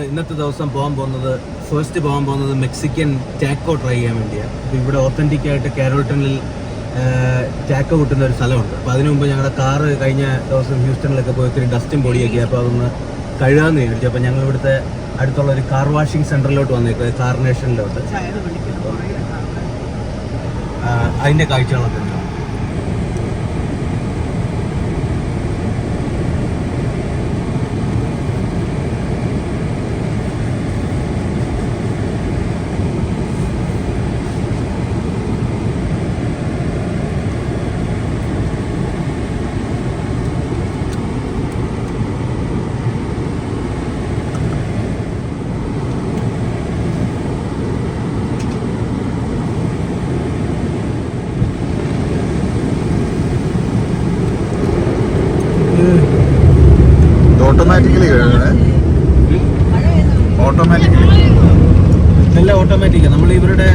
ഇന്നത്തെ ദിവസം ഫസ്റ്റ് പോകാൻ പോകുന്നത് മെക്സിക്കൻ ടാക്കോ ട്രൈ ചെയ്യാൻ വേണ്ടിയാണ്. അപ്പോൾ ഇവിടെ ഓത്തൻറ്റിക് ആയിട്ട് കാരോൾട്ടണിൽ ടാക്കോ കിട്ടുന്ന ഒരു സ്ഥലമുണ്ട്. അപ്പോൾ അതിനു മുമ്പ് ഞങ്ങളുടെ കാറ് കഴിഞ്ഞ ദിവസം ഹ്യൂസ്റ്റണിലൊക്കെ പോയി ഒത്തിരി ഡസ്റ്റും പൊടിയൊക്കെ, അപ്പോൾ അതൊന്ന് കഴുകാമെന്ന് വിചാരിച്ചു. അപ്പോൾ ഞങ്ങൾ ഇവിടുത്തെ അടുത്തുള്ള ഒരു കാർ വാഷിംഗ് സെൻറ്ററിലോട്ട് വന്നേക്കുന്നത്, കാർനേഷനിലോട്ട്. അതിൻ്റെ കാഴ്ചകളൊക്കെ ഉണ്ട്. എല്ലാം ഓട്ടോമാറ്റിക്കാണ്. നമ്മൾ ഇവരുടെ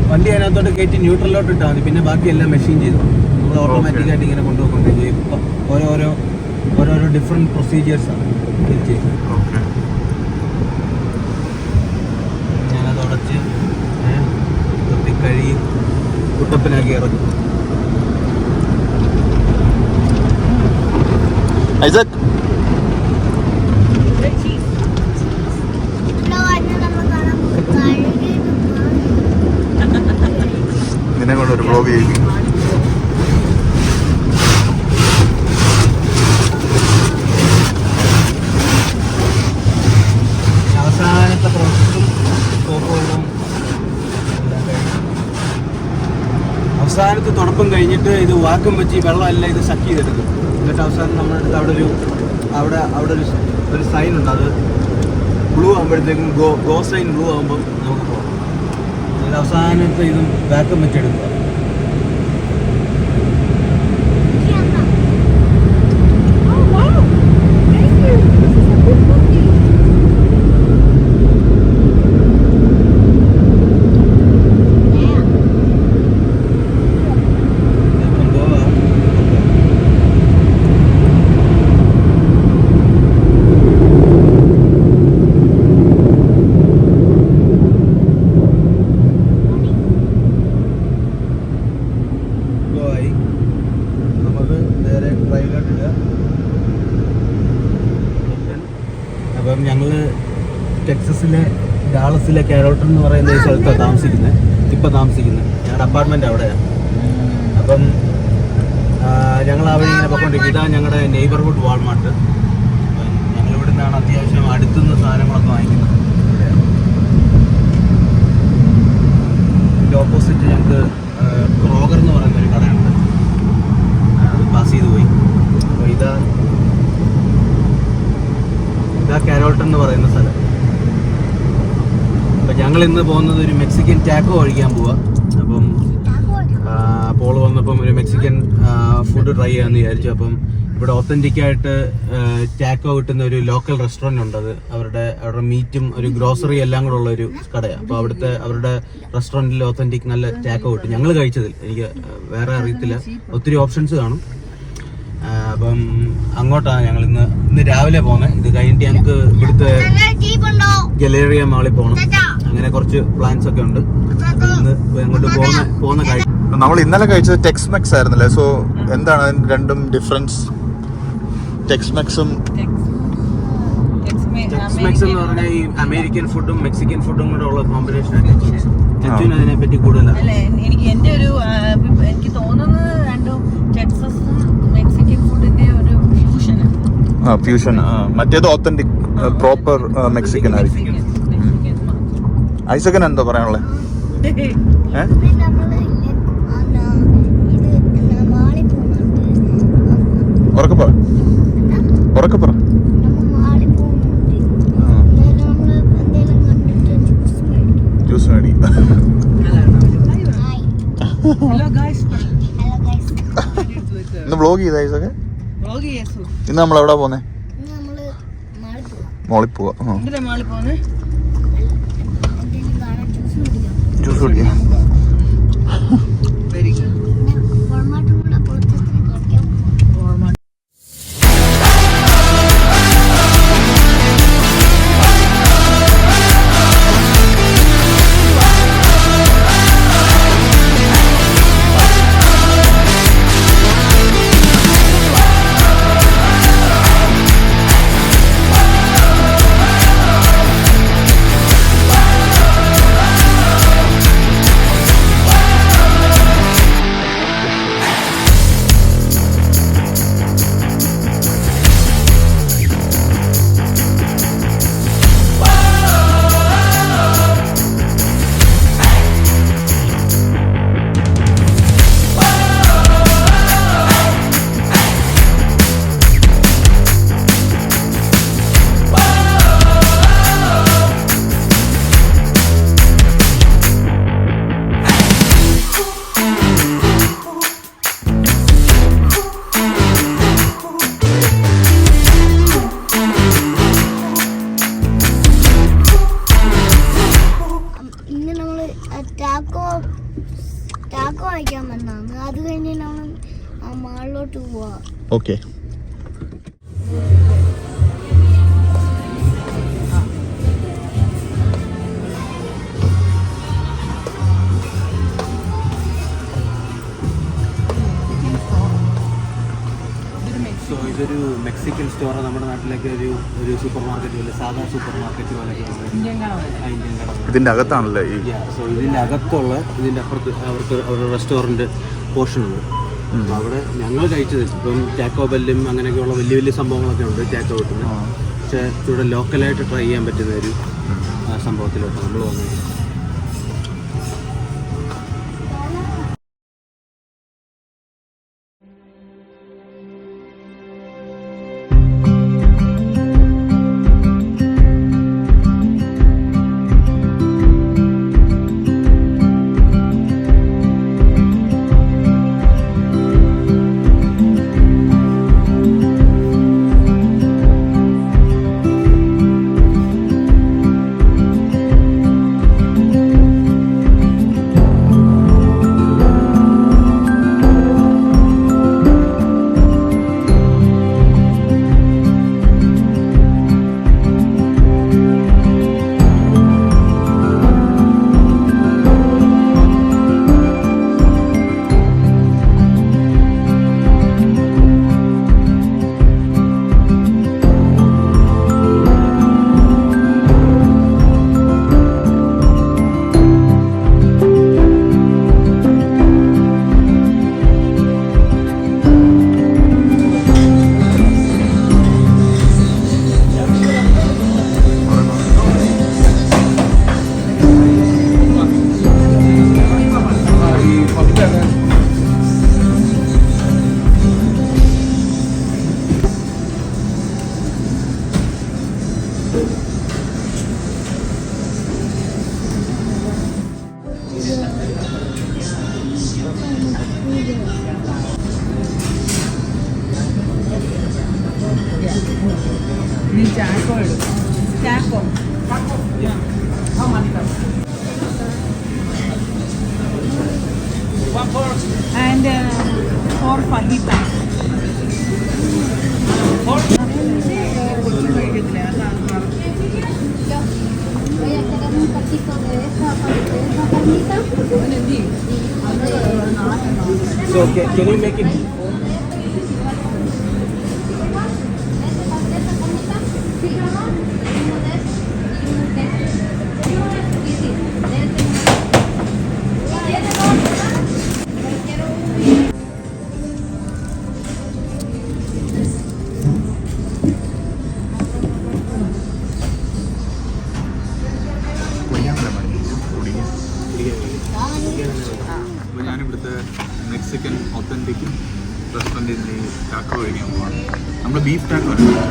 വണ്ടി അതിനകത്തോട്ട് കയറ്റി ന്യൂട്രലിലോട്ട് ഇട്ടാൽ മതി, പിന്നെ ബാക്കിയെല്ലാം മെഷീൻ ചെയ്തു നമ്മൾ ഓട്ടോമാറ്റിക്കായിട്ട് ഇങ്ങനെ കൊണ്ടുപോയിക്കൊണ്ടിരിക്കും. ഇപ്പം ഓരോരോ ഡിഫറെൻറ്റ് പ്രൊസീജിയേഴ്സാണ് ഇത് ചെയ്യുന്നത്. ഞാനത് ഉടച്ച് കഴുകി കുട്ടപ്പനാക്കി ഇറക്കും. ഐസക്, നിന്നെ കൊണ്ട് ഒരു വ്ലോഗ് ചെയ്യിക്കും. അവസാനത്തെ പ്രോസസ്സും സോപ്പുകളും അവസാനത്തെ തുടക്കം കഴിഞ്ഞിട്ട് ഇത് വാക്കം വെച്ച് ഈ വെള്ളമെല്ലാം ഇത് സക്ക് ചെയ്തെടുക്കും. എന്നിട്ട് അവസാനം നമ്മളെടുത്ത് അവിടെ ഒരു സൈൻ ഉണ്ട്, അത് ബ്ലൂ ആകുമ്പോഴത്തേക്കും ഗോ സൈൻ ബ്ലൂ ആകുമ്പോൾ നമുക്ക് പോകാം. ഇത് അവസാനത്തെ ഇതും വാക്കം വെച്ചെടുക്കുക. അപ്പം ഞങ്ങൾ ടെക്സസിലെ ഡാളസിലെ കാരോൾട്ടൺ എന്ന് പറയുന്ന ഈ സ്ഥലത്താണ് ഇപ്പം താമസിക്കുന്നത്. ഞങ്ങളുടെ അപ്പാർട്ട്മെൻറ്റ് അവിടെയാണ്. അപ്പം ഞങ്ങൾ അവിടെ ഇങ്ങനെ പോയിക്കൊണ്ടിരിക്കും. ഇതാണ് ഞങ്ങളുടെ നെയ്ബർഹുഡ് വാൾമാർട്ട്. അപ്പം ഞങ്ങളിവിടെ നിന്നാണ് അത്യാവശ്യം അടുത്തുനിന്ന് സാധനങ്ങളൊക്കെ വാങ്ങിക്കുന്നത്. ഇതിൻ്റെ ഓപ്പോസിറ്റ് ഞങ്ങൾക്ക് ക്രോഗർ എന്ന് പറയുന്ന ഒരു കടയുണ്ട്, അത് പാസ് ചെയ്ത് പോയി. അപ്പോൾ ഇതാ കാരോൾട്ടൺ എന്ന് പറയുന്ന സ്ഥലം. അപ്പം ഞങ്ങൾ ഇന്ന് പോകുന്നത് ഒരു മെക്സിക്കൻ ടാക്കോ കഴിക്കാൻ പോവാ. അപ്പം പോൾ വന്നപ്പം ഒരു മെക്സിക്കൻ ഫുഡ് ട്രൈ ചെയ്യാമെന്ന് വിചാരിച്ചു. അപ്പം ഇവിടെ ഒത്തൻറ്റിക്കായിട്ട് ടാക്കോ കിട്ടുന്ന ഒരു ലോക്കൽ റെസ്റ്റോറൻറ്റ് ഉണ്ട്. അത് അവരുടെ മീറ്റും ഒരു ഗ്രോസറി എല്ലാം കൂടെ ഉള്ള ഒരു കടയാണ്. അപ്പോൾ അവരുടെ റെസ്റ്റോറൻറ്റിൽ ഒത്തൻറ്റിക് നല്ല ടാക്കോ കിട്ടും. ഞങ്ങൾ കഴിച്ചതിൽ എനിക്ക് വേറെ അറിയത്തില്ല, ഒത്തിരി ഓപ്ഷൻസ് കാണും. അപ്പം അങ്ങോട്ടാണ് ഞങ്ങൾ ഇന്ന് രാവിലെ പോകുന്നത്. ഇത് കഴിഞ്ഞിട്ട് ഞങ്ങൾക്ക് ഇവിടുത്തെ ഗലേറിയ മാളിൽ പോകണം. അങ്ങനെ കുറച്ച് പ്ലാൻസ് ഒക്കെ ഉണ്ട്. ഇന്ന് അങ്ങോട്ട് പോകുന്ന കാഴ്ച. നമ്മൾ ഇന്നലെ കഴിച്ചത് ടെക്സ്മെക്സ് ആയിരുന്നല്ലേ? സോ എന്താണ് അതിന് രണ്ടും ഡിഫറൻസ്? ടെക്സ്മെക്സും എന്ന് പറഞ്ഞാൽ ഈ അമേരിക്കൻ ഫുഡും മെക്സിക്കൻ ഫുഡും കൂടെ ഉള്ള കോമ്പിനേഷൻ ആണ്. അതിനെ പറ്റി കൂടുതലാണ് എനിക്ക് തോന്നുന്നത് രണ്ടും ടെക്സസും മെക്സിക്കൻ ഫുഡിന്റെ ഒരു ഫ്യൂഷൻ. മറ്റേത് ഓത്തന്റിക് പ്രോപ്പർ മെക്സിക്കൻ ആയിരിക്കും. ഐസകൻ എന്താ പറയാനുള്ളത്? ഉറക്കെ പറ. ജ്യൂസ് മേടി. ഇന്ന് വ്ലോഗ് ചെയ്ത ഐസകൻ? ഇന്ന് നമ്മൾ എവിടെ പോന്നെ? മോളിൽ പോവാ. ജ്യൂസ് കുടിക്കാം. ഓക്കെ. സോ ഇതൊരു മെക്സിക്കൻ സ്റ്റോർ. നമ്മുടെ നാട്ടിലേക്ക് ഒരു സൂപ്പർ മാർക്കറ്റ് പോലെ, സാധാ സൂപ്പർ മാർക്കറ്റ് പോലെയൊക്കെ ഇന്ത്യൻ കട. ഇതിൻ്റെ അകത്താണല്ലേ ഈ? സോ ഇതിൻ്റെ അകത്തുള്ള, ഇതിൻ്റെ അപ്പുറത്ത് അവർക്ക് അവരുടെ റെസ്റ്റോറൻറ്റ് പോർഷൻ ഉണ്ട്. അപ്പോൾ അവിടെ ഞങ്ങൾ കഴിച്ചത് ഇപ്പം ടാക്കോ ബെല്ലും അങ്ങനെയൊക്കെയുള്ള വലിയ വലിയ സംഭവങ്ങളൊക്കെ ഉണ്ട് ടാക്കോ കിട്ടുന്നത്. പക്ഷേ ഇവിടെ ലോക്കലായിട്ട് ട്രൈ ചെയ്യാൻ പറ്റുന്ന ഒരു സംഭവത്തിലോട്ട് നമ്മൾ വന്നത്. Taco. How many tacos? And 4 fajitas. Voy a querer un cachito de esa carnita. So can you make it? അപ്പോൾ ഞാനിവിടുത്തെ മെക്സിക്കൻ ഒത്തൻറ്റിക് റെസ്റ്റോറൻറ്റിൽ നിന്ന് ടാക്കോ കഴിക്കാൻ പോവാണ്. നമ്മൾ ബീഫ് ടാക്കോ അല്ല,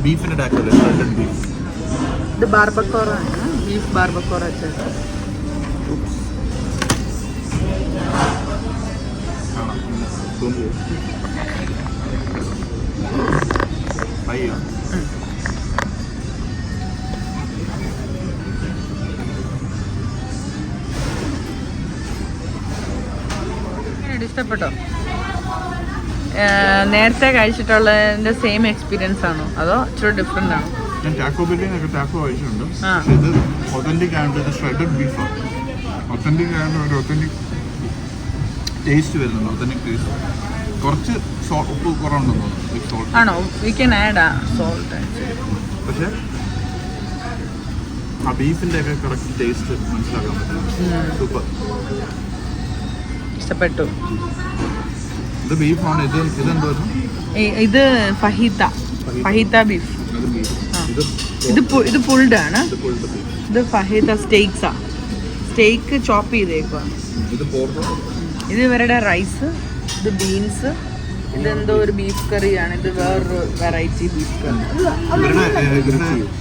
ബീഫിൻ്റെ ടാക്കോ അല്ല, ഷ്രെഡഡ് ബീഫ്. ഇത് ബാർബക്കോറ ആണ്, ബീഫ് ബാർബക്കോറ വെച്ചത്. ഫ്രൈ ചെയ്യാം. ഇഷ്ടപ്പെട്ടോ? നേരത്തെ കഴിച്ചിട്ടുള്ളതിന്റെ സെയിം എക്സ്പീരിയൻസ് ആണോ അതോ ഇച്ചിരി ഡിഫറെന്റ് ആണോ? ഞാൻ ടാക്കോ ബെല്ലിനൊക്കെ ടാക്കോ കഴിച്ചിട്ടുണ്ട്. പക്ഷേ ഇത് ഒത്തൻറ്റിക് ആയതുകൊണ്ട് ഇത് ഷ്രെഡഡ് ബീഫാണ്. ഒത്തൻറ്റിക് ആയതുകൊണ്ട് ഒരു ഒത്തൻറ്റിക് ടേസ്റ്റ് വരുന്നുണ്ട്. Authentic taste. കുറച്ച് ഉപ്പ് കുറവുണ്ടെന്ന് തോന്നുന്നു. ആണോ? We can add salt. പക്ഷേ ആ ബീഫിൻ്റെ ഒക്കെ കറക്റ്റ് ടേസ്റ്റ് മനസ്സിലാക്കാൻ പറ്റും. സൂപ്പർ, ഇഷ്ടപ്പെട്ടു. ഇത് ബീഫാണ്. ഇതെന്തായിരുന്നു? ഇത് ഫഹീത്ത ബീഫ്. ഇത് പുൾഡ് ആണ്. ഇത് ഫഹീത്ത സ്റ്റേക്സാ. സ്റ്റേക്ക് ചോപ്പ് ചെയ്തേക്കുക. ഇത് ഇവരുടെ റൈസ്, ഇത് ബീൻസ്, ഇതെന്തോ ഒരു ബീഫ് കറിയാണ്. ഇത് വേറൊരു വെറൈറ്റി ബീഫ് കറി.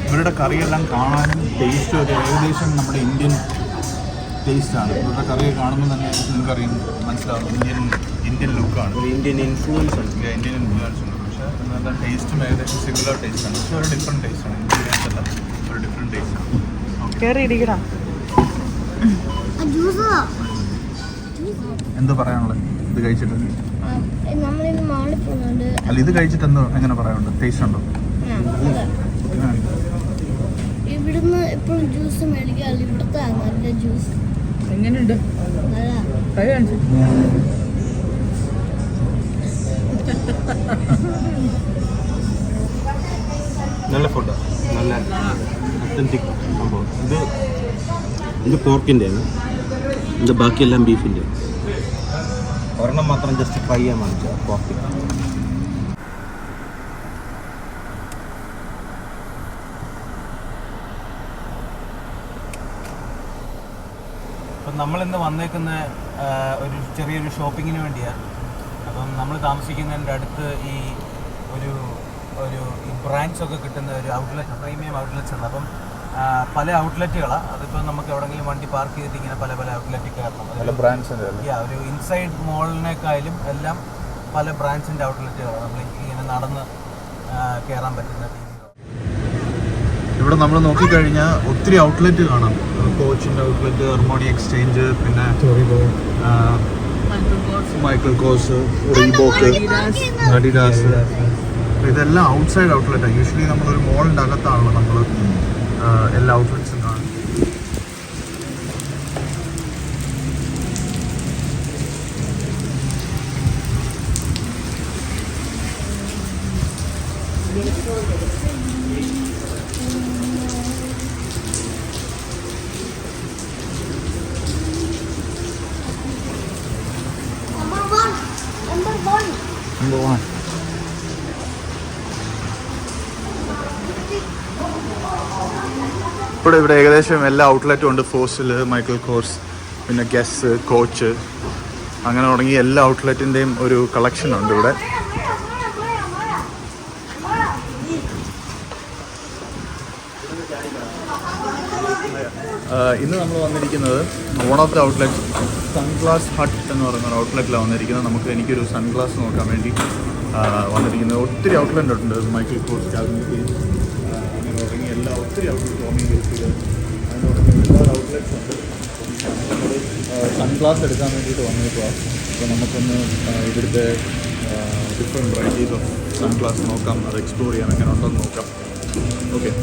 ഇവരുടെ കറിയെല്ലാം കാണാനും ടേസ്റ്റും ഒക്കെ ഏകദേശം നമ്മുടെ ഇന്ത്യൻ ടേസ്റ്റാണ്. ഇവരുടെ കറി കാണുമ്പോൾ തന്നെ നിങ്ങൾക്കറിയാം, മനസ്സിലാവും ഇന്ത്യൻ ലുക്കാണ്. ഇന്ത്യൻ ഇൻഫ്ലുവൻസ് ഉണ്ട്. ഇന്ത്യൻ ഇൻഫ്ലുവൻസ് ഉണ്ട്. പക്ഷേ എന്നാൽ ടേസ്റ്റും ഏകദേശം സിമിലർ ടേസ്റ്റാണ്. പക്ഷേ ഒരു ഡിഫറെൻറ്റ് ടേസ്റ്റാണ്. ഇന്ത്യൻ അല്ല, ഒരു ഡിഫറെൻറ്റ് ടേസ്റ്റാണ്. കയറി ഇരിക്കടാ. എന്താ പറയാനുള്ളത് ഇത് കഴിച്ചിട്ട്? നമ്മളിന്ന് മാളിൽ പോകുന്നുണ്ട്. അല്ല ഇത് കഴിച്ചിട്ട് എന്തോ എങ്ങനെ പറയാനുണ്ട്? ടേസ്റ്റ് ഉണ്ടോ? ഇവിടുന്ന് എപ്പോഴും ജ്യൂസ് മേടിക്കാറില്ല, ഇവിടുത്തെ നല്ല ജ്യൂസ്. എങ്ങനെയുണ്ട്? നല്ല കൈ കാണിച്ചു. നല്ല ഫുഡാണ്, നല്ല ഒത്തൻറ്റിക് സംഭവം. ഇത് പോർക്കിൻ്റെയാണ്, ഇത് ബാക്കിയെല്ലാം ബീഫിൻ്റെ. ഒരെണ്ണം മാത്രം ജസ്റ്റ് ഫ്രൈ ചെയ്യാൻ വാങ്ങിച്ച പോർക്ക്. അപ്പം നമ്മളിന്ന് വന്നേക്കുന്ന ഒരു ചെറിയൊരു ഷോപ്പിങ്ങിന് വേണ്ടിയാണ്. അപ്പം നമ്മൾ താമസിക്കുന്നതിൻ്റെ അടുത്ത് ഈ ഒരു ഈ ബ്രാൻഡ്സ് ഒക്കെ കിട്ടുന്ന ഒരു ഔട്ട്ലെറ്റ്, പ്രീമിയം ഔട്ട്ലെറ്റ്സ് ഉണ്ട്. അപ്പം പല ഔട്ട്ലെറ്റുകളാണ്. അതിപ്പോൾ നമുക്ക് എവിടെയെങ്കിലും വണ്ടി പാർക്ക് ചെയ്തിട്ട് ഇങ്ങനെ പല ഔട്ട്ലെറ്റിൽ കയറണം. ഒരു ഇൻസൈഡ് മോളിനേക്കാളും എല്ലാം പല ബ്രാൻഡ്സിൻ്റെ ഔട്ട്ലെറ്റുകളാണ്. നമ്മൾ ഇങ്ങനെ നടന്ന് കയറാൻ പറ്റുന്ന രീതിയിൽ. ഇവിടെ നമ്മൾ നോക്കിക്കഴിഞ്ഞാൽ ഒത്തിരി ഔട്ട്ലെറ്റ് കാണാം. കോച്ചിൻ്റെ ഔട്ട്ലെറ്റ്, ഹർമോണി എക്സ്ചേഞ്ച്, പിന്നെ മൈക്കിൾ കോഴ്സ്, റീബോക്ക്, അഡിഡാസ്. ഇതെല്ലാം ഔട്ട്സൈഡ് ഔട്ട്ലെറ്റാണ്. യൂഷ്വലി നമ്മളൊരു മോളിൻ്റെ അകത്താണല്ലോ നമ്മൾ എല്ലാ ഔട്ട്ലെറ്റ്സും കാണും. Number one. ഇവിടെ ഏകദേശം എല്ലാ ഔട്ട്ലെറ്റും ഉണ്ട്. ഫോസിൽ, മൈക്കിൾ കോഴ്സ്, പിന്നെ ഗെസ്, കോച്ച്, അങ്ങനെ തുടങ്ങി എല്ലാ ഔട്ട്ലെറ്റിൻ്റെയും ഒരു കളക്ഷൻ ഉണ്ട് ഇവിടെ. ഇന്ന് നമ്മൾ വന്നിരിക്കുന്നത് one of the outlet, sunglass hut എന്ന് പറയുന്ന ഒരു ഔട്ട്ലെറ്റിലാണ് വന്നിരിക്കുന്നത്. എനിക്കൊരു സൺഗ്ലാസ് നോക്കാൻ വേണ്ടി വന്നിരിക്കുന്നത്. ഒത്തിരി ഔട്ട്ലെറ്റ് ഉണ്ട്. മൈക്കിൾ കോഴ്സ്, കാൽവിൻ ക്ലൈൻ, അങ്ങനെ തുടങ്ങി ഒത്തിരി ഔട്ട്ലെറ്റ്, ടോമി ഹിൽഫിഗർ, അങ്ങനെ തുടങ്ങി ഒരുപാട് ഔട്ട്ലെറ്റ്സ് ഉണ്ട്. നമ്മൾ സൺഗ്ലാസ് എടുക്കാൻ വേണ്ടിയിട്ട് വന്നേക്കുക. അപ്പോൾ നമുക്കൊന്ന് ഇവിടുത്തെ ഡിഫറെൻറ്റ് വെറൈറ്റീസ് ഓഫ് സൺഗ്ലാസ് നോക്കാം, അത് എക്സ്പ്ലോർ ചെയ്യാം, എങ്ങനെ ഉണ്ടെന്ന് നോക്കാം. ഓക്കെ.